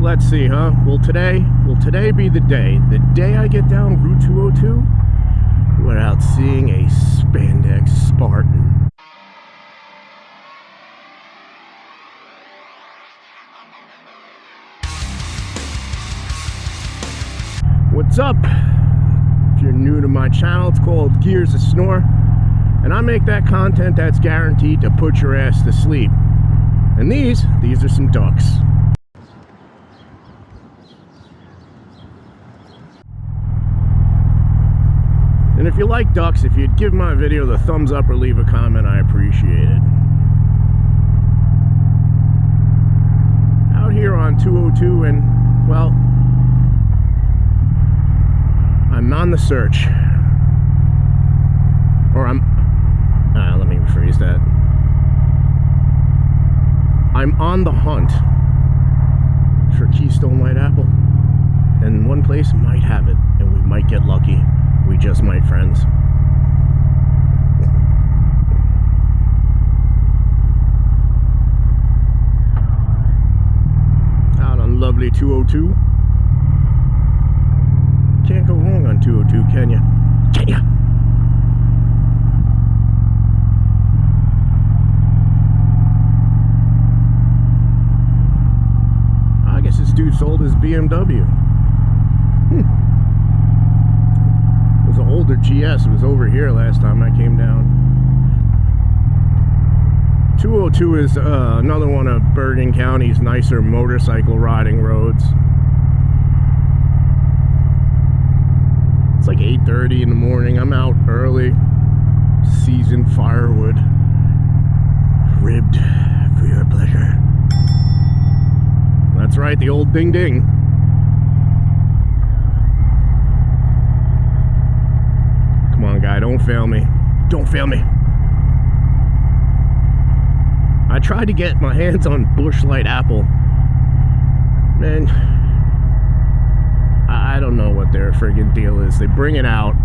Let's see, huh? Will today be the day I get down Route 202 without seeing a spandex Spartan? What's up? If you're new to my channel, it's called Gears of Snore, and I make that content that's guaranteed to put your ass to sleep. And these are some ducks. And if you like ducks, if you'd give my video the thumbs up or leave a comment, I appreciate it. Out here on 202, and well, I'm on the search. Or let me rephrase that. I'm on the hunt for Keystone White Apple. And one place might have it, and we might get lucky. We just might, friends. Out on lovely 202. Can't go wrong on 202, can you? Can ya? I guess this dude sold his BMW. It was an older GS. It was over here last time I came down. 202 is another one of Bergen County's nicer motorcycle riding roads. It's like 8:30 in the morning. I'm out early. Seasoned firewood. Ribbed for your pleasure. That's right, the old ding ding. Come on, guy, don't fail me. Don't fail me. I tried to get my hands on Busch Light Apple. Man, I don't know what their friggin' deal is. They bring it out.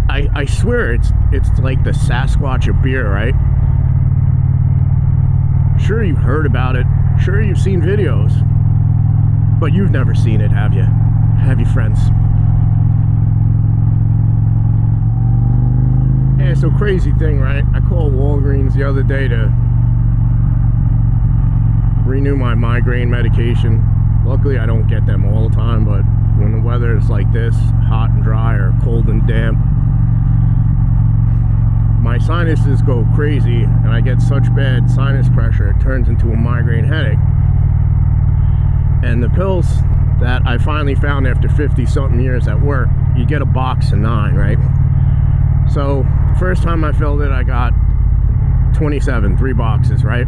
I swear it's like the Sasquatch of beer, right? Sure, you've heard about it. Sure, you've seen videos. But you've never seen it, have you? Have you, friends? Yeah, so crazy thing, right? I called Walgreens the other day to renew my migraine medication. Luckily, I don't get them all the time, but when the weather is like this, hot and dry or cold and damp, my sinuses go crazy and I get such bad sinus pressure it turns into a migraine headache. And the pills that I finally found after 50-something years at work, you get a box of 9, right? So the first time I filled it, I got 27, 3 boxes, right?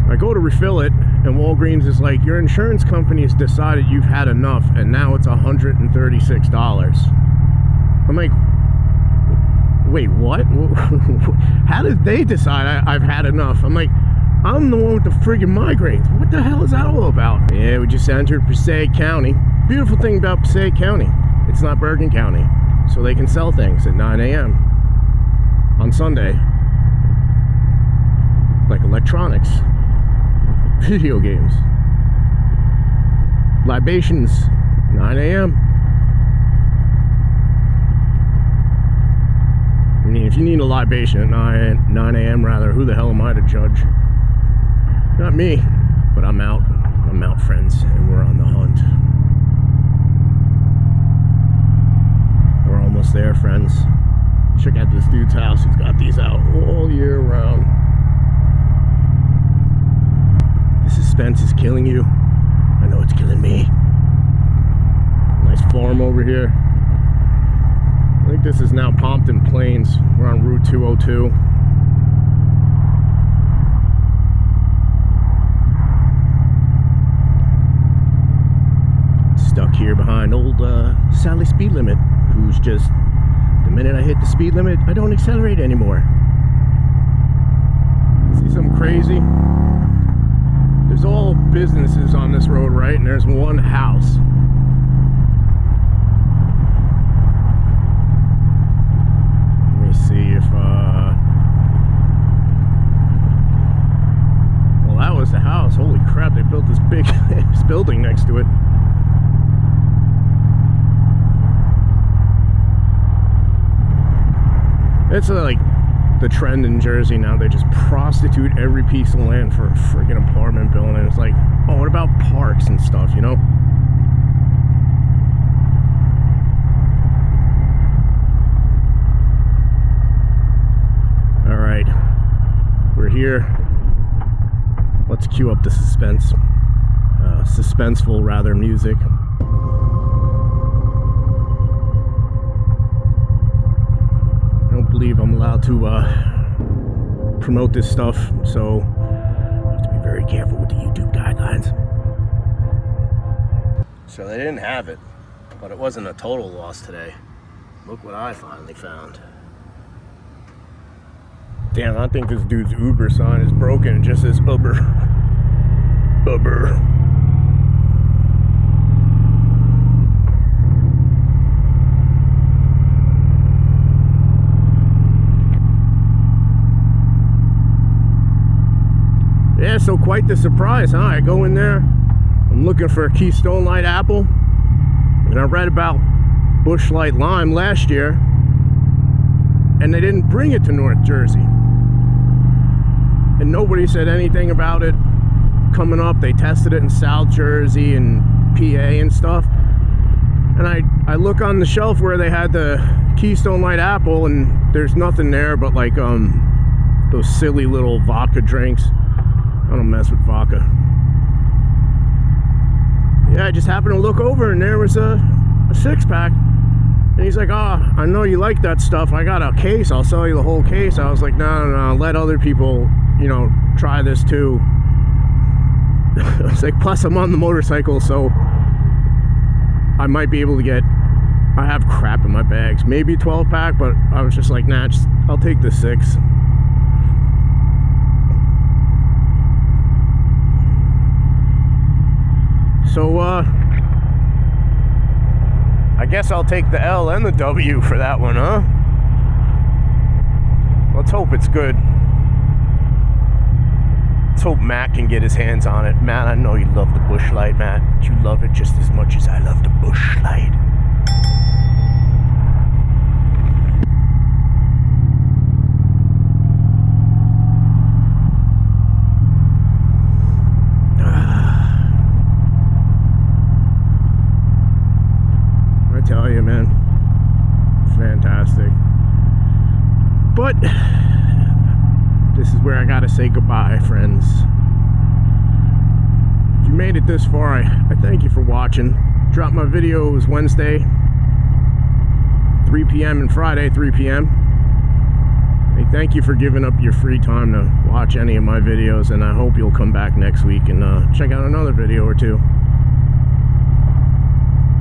I go to refill it, and Walgreens is like, your insurance company has decided you've had enough, and now it's $136. I'm like, wait, what? How did they decide I've had enough? I'm like, I'm the one with the friggin' migraines. What the hell is that all about? Yeah, we just entered Passaic County. Beautiful thing about Passaic County, it's not Bergen County. So they can sell things at 9 a.m. on Sunday. Like electronics, video games, libations, 9 a.m. I mean, if you need a libation at 9 a.m. rather, who the hell am I to judge? Not me, but I'm out. I'm out, friends, and we're on the hunt. We're almost there, friends. Check out this dude's house. He's got these out all year round. The suspense is killing you. I know it's killing me. Nice farm over here. I think this is now Pompton Plains. We're on Route 202. Stuck here behind old Sally Speed Limit, who's just, the minute I hit the speed limit, I don't accelerate anymore. See something crazy? There's all businesses on this road, right? And there's one house. Let me see if, well, that was the house. Holy crap, they built this big, this building next to it. It's like the trend in Jersey now. They just prostitute every piece of land for a freaking apartment building. It's like, oh, what about parks and stuff, you know? All right, we're here. Let's cue up the suspenseful rather music. I don't believe I'm allowed to promote this stuff, so I have to be very careful with the YouTube guidelines. So they didn't have it, but it wasn't a total loss today. Look what I finally found. Damn, I think this dude's Uber sign is broken. It just says Uber. Uber. Yeah, so quite the surprise, huh? I go in there, I'm looking for a Keystone Light apple, and I read about Busch Light Lime last year, and they didn't bring it to North Jersey. And nobody said anything about it coming up. They tested it in South Jersey and PA and stuff. And I look on the shelf where they had the Keystone Light apple, and there's nothing there but like those silly little vodka drinks. I don't mess with vodka. Yeah, I just happened to look over and there was a 6-pack. And he's like, oh, I know you like that stuff. I got a case. I'll sell you the whole case. I was like, no. Let other people, you know, try this too. I was like, plus I'm on the motorcycle, so I might be able to get, I have crap in my bags. Maybe 12-pack, but I was just like, nah, I'll take the 6. So, I guess I'll take the L and the W for that one, huh? Let's hope it's good. Let's hope Matt can get his hands on it. Matt, I know you love the Busch Light, Matt. You love it just as much as I love the Busch Light. Tell you, man, fantastic. But this is where I gotta say goodbye, friends. If you made it this far, I thank you for watching. Drop my videos Wednesday 3 p.m. and Friday 3 p.m. Hey, thank you for giving up your free time to watch any of my videos, and I hope you'll come back next week and check out another video or two.